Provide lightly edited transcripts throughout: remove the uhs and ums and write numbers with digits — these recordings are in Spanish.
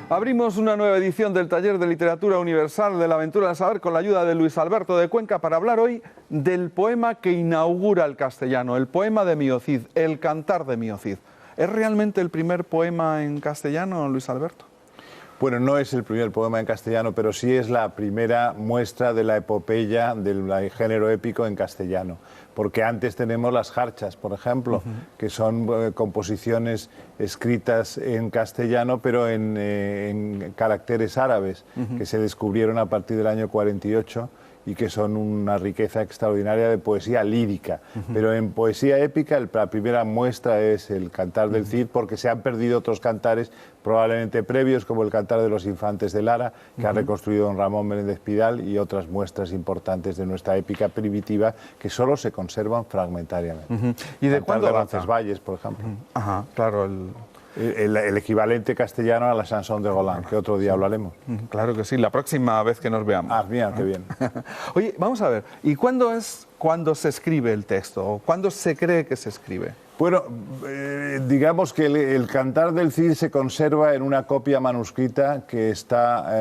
Abrimos una nueva edición del Taller de Literatura Universal de la Aventura del Saber con la ayuda de Luis Alberto de Cuenca para hablar hoy del poema que inaugura el castellano, el poema de Mío Cid, el Cantar de Mío Cid. ¿Es realmente el primer poema en castellano, Luis Alberto? Bueno, no es el primer poema en castellano, pero sí es la primera muestra de la epopeya del género épico en castellano. Porque antes tenemos las jarchas, por ejemplo, que son composiciones escritas en castellano, pero en caracteres árabes, que se descubrieron a partir del año 48 y que son una riqueza extraordinaria de poesía lírica. Pero en poesía épica la primera muestra es el Cantar del Cid, porque se han perdido otros cantares probablemente previos, como el Cantar de los Infantes de Lara, que ha reconstruido don Ramón Menéndez Pidal, y otras muestras importantes de nuestra épica primitiva que solo se conservan fragmentariamente. ¿Y de cuándo data? Roncesvalles, por ejemplo. Ajá, claro. El equivalente castellano a la chanson de Roland, que otro día hablaremos. Claro que sí, la próxima vez que nos veamos. Ah, mira, qué bien. Oye, vamos a ver, ¿y cuándo es cuando se escribe el texto? ¿O cuándo se cree que se escribe? Bueno, digamos que el Cantar del Cid se conserva en una copia manuscrita que está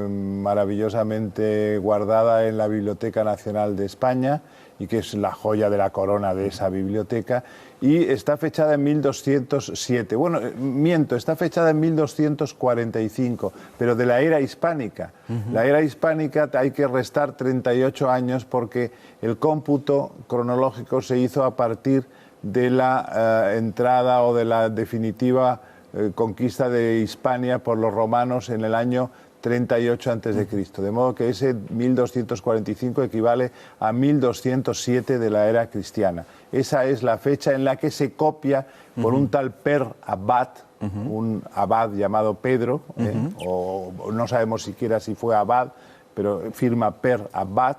maravillosamente guardada en la Biblioteca Nacional de España y que es la joya de la corona de esa biblioteca, y está fechada en 1207. Bueno, miento, está fechada en 1245, pero de la era hispánica. La era hispánica hay que restar 38 años porque el cómputo cronológico se hizo a partir de la entrada o de la definitiva conquista de Hispania por los romanos en el año 38 a.C., de modo que ese 1245 equivale a 1207 de la era cristiana. Esa es la fecha en la que se copia por un tal Per Abad, un abad llamado Pedro, o no sabemos siquiera si fue abad, pero firma Per Abad,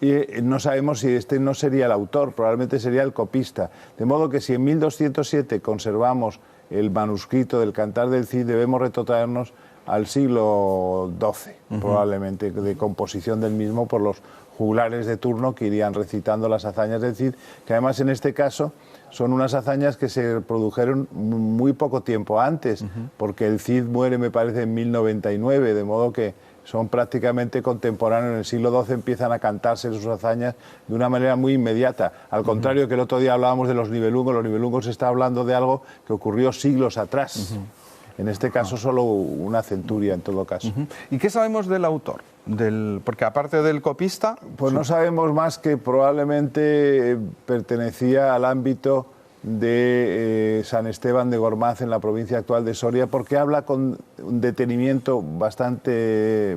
y no sabemos si este no sería el autor, probablemente sería el copista. De modo que si en 1207 conservamos el manuscrito del Cantar del Cid, debemos retrotraernos al siglo XII, probablemente, de composición del mismo por los juglares de turno que irían recitando las hazañas del Cid, que además en este caso son unas hazañas que se produjeron muy poco tiempo antes, porque el Cid muere, me parece, en 1099, de modo que son prácticamente contemporáneos. En el siglo XII empiezan a cantarse sus hazañas de una manera muy inmediata. Al contrario que el otro día hablábamos de los Nibelungos se está hablando de algo que ocurrió siglos atrás. En este caso solo una centuria en todo caso. ¿Y qué sabemos del autor? Porque aparte del copista... Pues no sabemos más que probablemente pertenecía al ámbito de San Esteban de Gormaz en la provincia actual de Soria, porque habla con un detenimiento bastante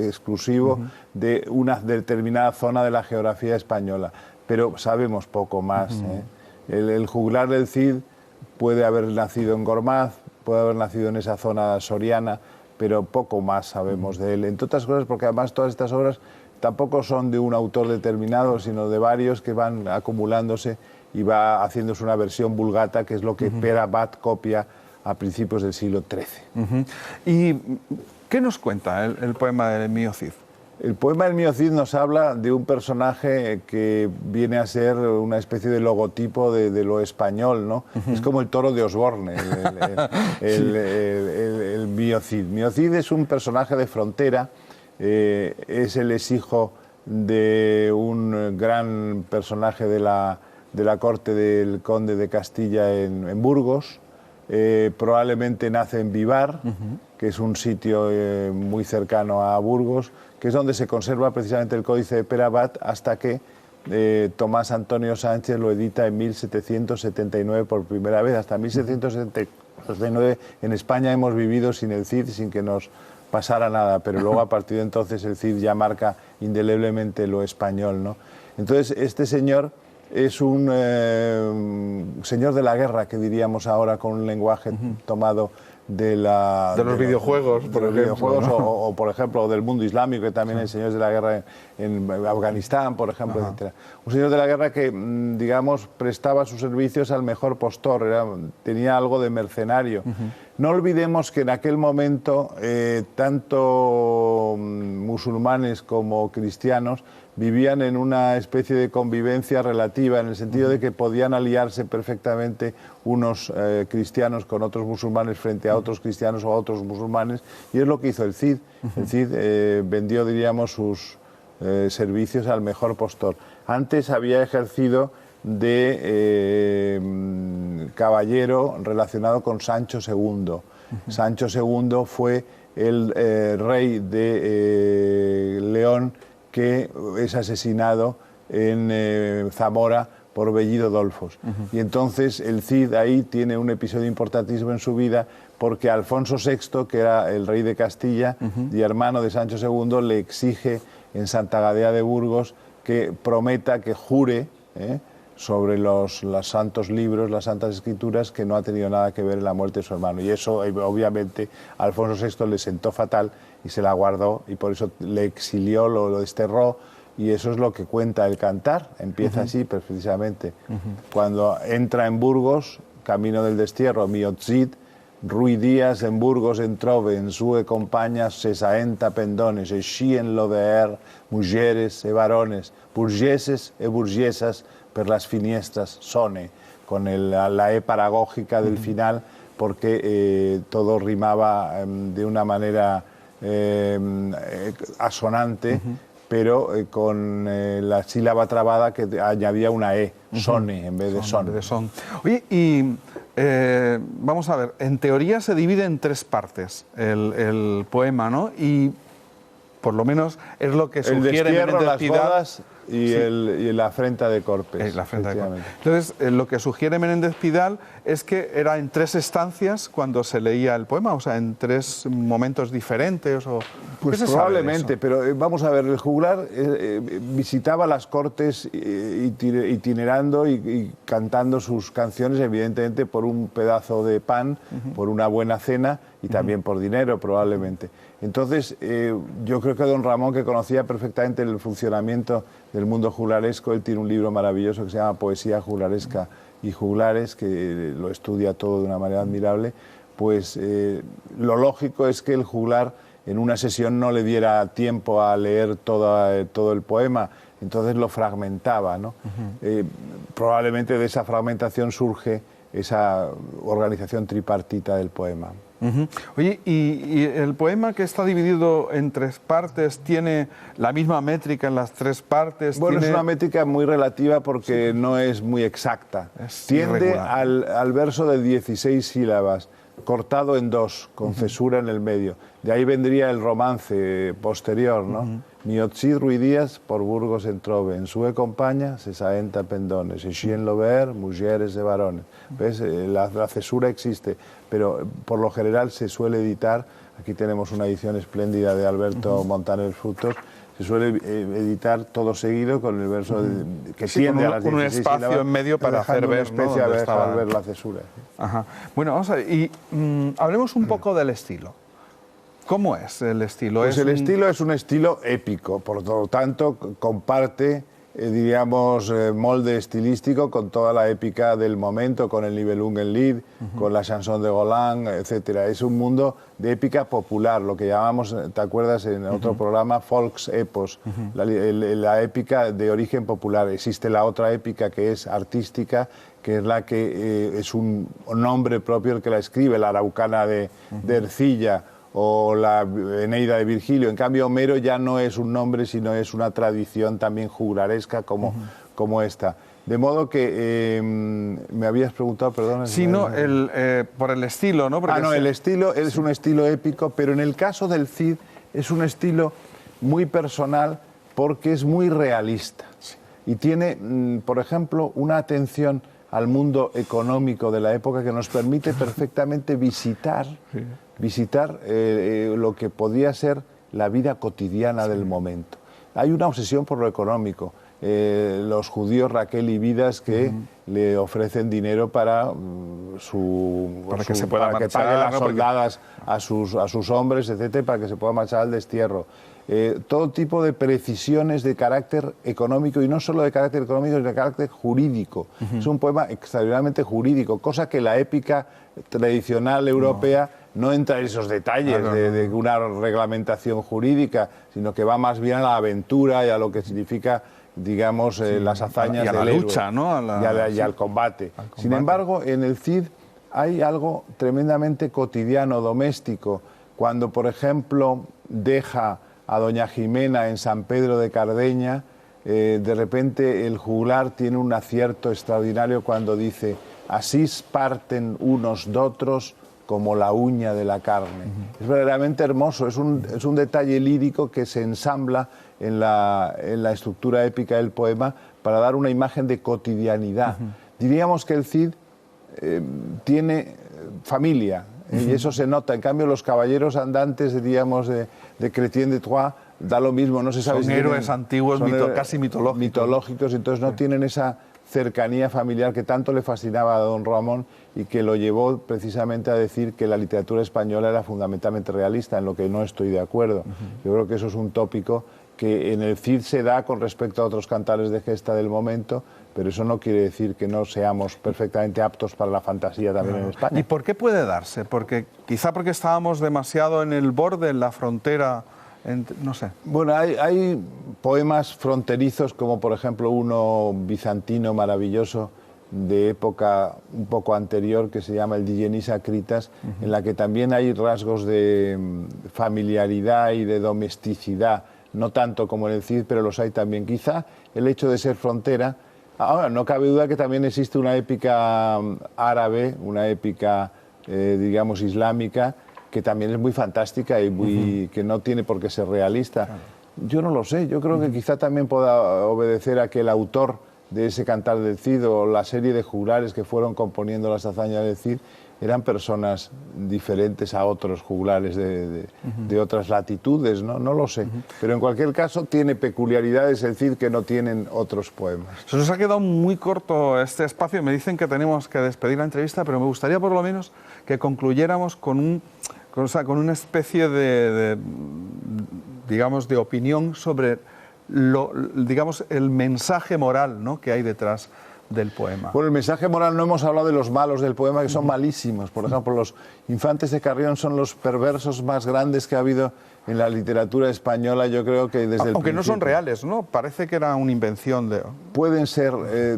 exclusivo de una determinada zona de la geografía española, pero sabemos poco más. El juglar del Cid puede haber nacido en Gormaz, puede haber nacido en esa zona soriana, pero poco más sabemos de él. Entre otras cosas porque además todas estas obras tampoco son de un autor determinado, sino de varios que van acumulándose y va haciéndose una versión vulgata, que es lo que Per Abad copia a principios del siglo XIII. ¿Y qué nos cuenta el poema de Mío Cid? El poema del Mío Cid nos habla de un personaje que viene a ser una especie de logotipo de lo español, ¿no? Es como el toro de Osborne, el Mío Cid. Mío Cid es un personaje de frontera, es el hijo de un gran personaje de la corte del conde de Castilla en Burgos. Probablemente nace en Vivar, que es un sitio muy cercano a Burgos, que es donde se conserva precisamente el Códice de Per Abad, hasta que Tomás Antonio Sánchez lo edita en 1779 por primera vez. Hasta 1779 en España hemos vivido sin el Cid, sin que nos pasara nada, pero luego a partir de entonces el Cid ya marca indeleblemente lo español, ¿no? Entonces este señor es un señor de la guerra, que diríamos ahora con un lenguaje tomado de los videojuegos, por ejemplo, ¿no? o por ejemplo del mundo islámico, que también hay señores de la guerra en Afganistán, por ejemplo, etcétera. Un señor de la guerra que, digamos, prestaba sus servicios al mejor postor, tenía algo de mercenario. No olvidemos que en aquel momento tanto musulmanes como cristianos vivían en una especie de convivencia relativa, en el sentido de que podían aliarse perfectamente unos cristianos con otros musulmanes frente a otros cristianos o a otros musulmanes, y es lo que hizo el Cid. El Cid vendió, diríamos, sus servicios al mejor postor. Antes había ejercido de caballero relacionado con Sancho II. Sancho II fue el rey de León que es asesinado en Zamora por Bellido Dolfos. Y entonces el Cid ahí tiene un episodio importantísimo en su vida, porque Alfonso VI, que era el rey de Castilla y hermano de Sancho II, le exige en Santa Gadea de Burgos que prometa, que jure sobre los santos libros, las santas escrituras, que no ha tenido nada que ver en la muerte de su hermano. Y eso, obviamente, a Alfonso VI le sentó fatal y se la guardó, y por eso le exilió, lo desterró, y eso es lo que cuenta el Cantar. Empieza así, precisamente. Cuando entra en Burgos, camino del destierro, Miot Cid, Rui Díaz en Burgos entrove, en sue compañas 60 pendones, e xien lo de mujeres e varones, burgueses e burguesas, per las finiestras sone, con la E paragógica del final, porque todo rimaba de una manera asonante, pero con la sílaba trabada que añadía una E, sone, en vez de son. Oye, y vamos a ver, en teoría se divide en tres partes el poema, ¿no? Y por lo menos es lo que sugiere Menéndez Pidal. Y la afrenta de Corpes. La afrenta de Corpes. Entonces, lo que sugiere Menéndez Pidal es que era en tres estancias cuando se leía el poema, o sea, en tres momentos diferentes. Pues probablemente, pero vamos a ver, el juglar visitaba las cortes itinerando y cantando sus canciones, evidentemente por un pedazo de pan, por una buena cena y también por dinero, probablemente. Entonces, yo creo que don Ramón, que conocía perfectamente el funcionamiento del mundo juglaresco, él tiene un libro maravilloso que se llama Poesía juglaresca y juglares, que lo estudia todo de una manera admirable, pues lo lógico es que el juglar en una sesión no le diera tiempo a leer todo el poema, entonces lo fragmentaba, ¿no? Probablemente de esa fragmentación surge esa organización tripartita del poema. Oye, ¿y el poema, que está dividido en tres partes, tiene la misma métrica en las tres partes? Bueno, es una métrica muy relativa porque no es muy exacta. Tiende al verso de 16 sílabas, cortado en dos, con cesura en el medio. De ahí vendría el romance posterior, ¿no? Miot Cid Rui Díaz por Burgos entrove, en sue compaña 60 pendones, e xien lo ver, mujeres de varones. ¿Ves? La cesura existe, pero por lo general se suele editar, aquí tenemos una edición espléndida de Alberto Montaner Frutos, se suele editar todo seguido con el verso que tiende a las 16 un espacio sílabas, en medio para hacer ver, ¿no?, dejar ver la cesura. Ajá. Bueno, vamos a ver, y hablemos un poco del estilo. ¿Cómo es el estilo? Pues el estilo es un estilo épico, por lo tanto comparte, diríamos, molde estilístico con toda la épica del momento, con el Nibelungenlied, con la chanson de Golan, etcétera. Es un mundo de épica popular, lo que llamamos, ¿te acuerdas en otro programa? Volksepos, la épica de origen popular. Existe la otra épica que es artística, que es la que es un nombre propio el que la escribe, la Araucana de Ercilla, o la Eneida de Virgilio. En cambio, Homero ya no es un nombre, sino es una tradición también juglaresca como esta. De modo que me habías preguntado, perdón. Sí, no, por el estilo, ¿no? Porque el estilo es un estilo épico, pero en el caso del Cid es un estilo muy personal porque es muy realista. Sí. Y tiene, por ejemplo, una atención al mundo económico de la época que nos permite perfectamente visitar lo que podía ser la vida cotidiana del momento. Hay una obsesión por lo económico. los judíos Raquel y Vidas que le ofrecen dinero para que se pueda para que marchar, pague las ¿no? soldadas a sus hombres, etcétera, para que se pueda marchar al destierro. Todo tipo de precisiones de carácter económico, y no solo de carácter económico, sino de carácter jurídico. Es un poema extraordinariamente jurídico, cosa que la épica tradicional europea no entra en esos detalles de una reglamentación jurídica, sino que va más bien a la aventura y a lo que significa, digamos, las hazañas y a la del héroe, lucha, ¿no? y al combate. Sin embargo, en el Cid hay algo tremendamente cotidiano, doméstico. Cuando, por ejemplo, deja a doña Jimena en San Pedro de Cardeña, de repente el juglar tiene un acierto extraordinario cuando dice: así parten unos d'otros como la uña de la carne. Es verdaderamente hermoso, es un detalle lírico que se ensambla en la estructura épica del poema para dar una imagen de cotidianidad. Diríamos que el Cid tiene familia, y eso se nota. En cambio, los caballeros andantes, diríamos, de Chrétien de Troyes, da lo mismo, no se sabe son si héroes antiguos, casi mitológicos. Mitológicos, entonces no tienen esa cercanía familiar que tanto le fascinaba a don Ramón y que lo llevó precisamente a decir que la literatura española era fundamentalmente realista, en lo que no estoy de acuerdo. Yo creo que eso es un tópico que en el Cid se da con respecto a otros cantares de gesta del momento, pero eso no quiere decir que no seamos perfectamente aptos para la fantasía también en España. ¿Y por qué puede darse? Quizá porque estábamos demasiado en el borde, en la frontera, no sé. Bueno, hay poemas fronterizos, como por ejemplo uno bizantino maravilloso de época un poco anterior, que se llama el Digenis Acritas, en la que también hay rasgos de familiaridad y de domesticidad, no tanto como en el Cid, pero los hay también. Quizá el hecho de ser frontera. Ahora, no cabe duda que también existe una épica árabe, una épica, digamos, islámica, que también es muy fantástica y que no tiene por qué ser realista. Claro. Yo no lo sé, yo creo que quizá también pueda obedecer a que el autor de ese cantar del Cid o la serie de juglares que fueron componiendo las hazañas del Cid eran personas diferentes a otros juglares de otras latitudes, ¿no? No lo sé. Pero en cualquier caso tiene peculiaridades el Cid que no tienen otros poemas. Se nos ha quedado muy corto este espacio. Me dicen que tenemos que despedir la entrevista, pero me gustaría por lo menos que concluyéramos con una especie digamos, de opinión sobre digamos, el mensaje moral, ¿no?, que hay detrás del poema. Bueno, el mensaje moral, no hemos hablado de los malos del poema, que son malísimos. Por ejemplo, los Infantes de Carrión son los perversos más grandes que ha habido en la literatura española, yo creo que desde el Aunque principio. No son reales, ¿no? Parece que era una invención de... Pueden ser,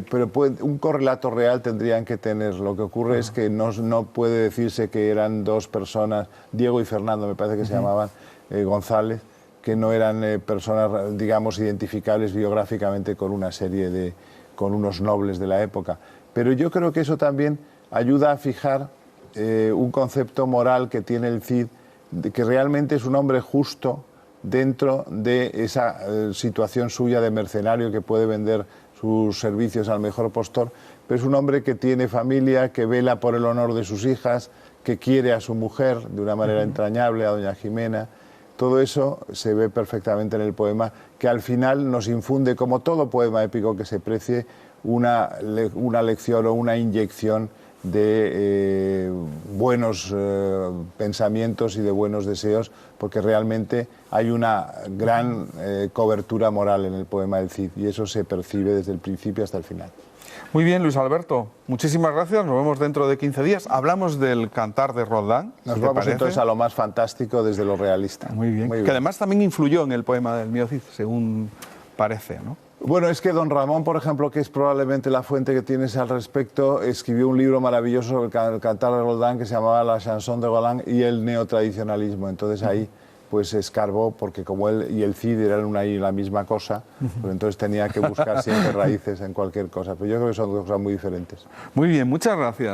pero un correlato real tendrían que tener. Lo que ocurre es que no puede decirse que eran dos personas, Diego y Fernando, me parece que se llamaban, González, que no eran personas, digamos, identificables biográficamente con una serie con unos nobles de la época. Pero yo creo que eso también ayuda a fijar un concepto moral que tiene el Cid, de que realmente es un hombre justo dentro de esa situación suya de mercenario que puede vender sus servicios al mejor postor, pero es un hombre que tiene familia, que vela por el honor de sus hijas, que quiere a su mujer de una manera entrañable, a doña Jimena. Todo eso se ve perfectamente en el poema, que al final nos infunde, como todo poema épico que se precie, una lección o una inyección de buenos pensamientos y de buenos deseos, porque realmente hay una gran cobertura moral en el poema del Cid, y eso se percibe desde el principio hasta el final. Muy bien, Luis Alberto, muchísimas gracias, nos vemos dentro de 15 días. Hablamos del cantar de Roldán. Nos vamos entonces a lo más fantástico desde lo realista. Muy bien, que además también influyó en el poema del Mío Cid, según parece, ¿no? Bueno, es que don Ramón, por ejemplo, que es probablemente la fuente que tienes al respecto, escribió un libro maravilloso sobre el cantar de Roldán que se llamaba La chanson de Roland y el neotradicionalismo. Entonces ahí pues se escarbó, porque como él y el Cid eran ahí la misma cosa, pues entonces tenía que buscar siempre raíces en cualquier cosa. Pero yo creo que son dos cosas muy diferentes. Muy bien, muchas gracias.